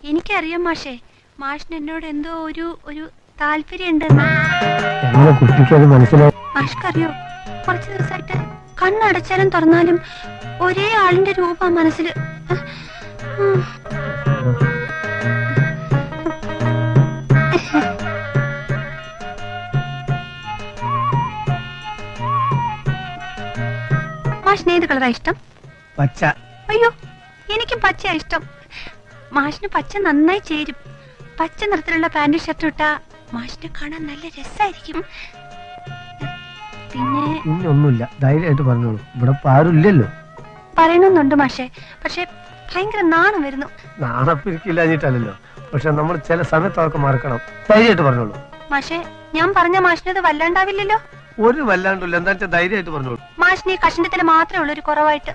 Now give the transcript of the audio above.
എനിക്കറിയാം മാഷേ, മാഷിന് എന്നോട് എന്തോ ഒരു താല്പര്യം ഉണ്ടെന്ന്. മാഷ്ക്കറിയോ, കുറച്ച് ദിവസമായിട്ട് കണ്ണടച്ചാലും തുറന്നാലും ഒരേ ആളിന്റെ രൂപ മനസ്സിൽ. മാഷിന് ഏത് കളറാ ഇഷ്ടം? പച്ച. അയ്യോ, എനിക്കും പച്ചയാ ഇഷ്ടം. മാഷിന് പച്ച നന്നായി ചേരും. പച്ച നിറത്തിലുള്ള പാന്റ് ഷർട്ട് ഇട്ടാ മാഷിനെ കാണാൻ നല്ല രസായിരിക്കും. പിന്നെ ഒന്നുമില്ല, ധൈര്യമായിട്ട് പറഞ്ഞോളൂ. ഇവിടെ ആരുമില്ലല്ലോ. പറയണമെന്നുണ്ട് മാഷെ, പക്ഷെ ഭയങ്കര നാണം വരുന്നു. നാണപ്പിരിക്കില്ലല്ലോ, പക്ഷെ നമ്മൾ ചില സമയത്ത് അവർക്ക് മറക്കണം. ധൈര്യമായിട്ട് പറഞ്ഞോളൂ. മാഷെ, ഞാൻ പറഞ്ഞ മാഷിനത് വല്ലാണ്ടാവില്ലല്ലോ? ഒരു വല്ലാണ്ടില്ല. എന്താ വെച്ചാൽ ധൈര്യമായിട്ട് പറഞ്ഞോളൂ. മാഷിന് ഈ കഷണ്ടത്തിൽ മാത്രമേ ഉള്ളൂ ഒരു കുറവായിട്ട്.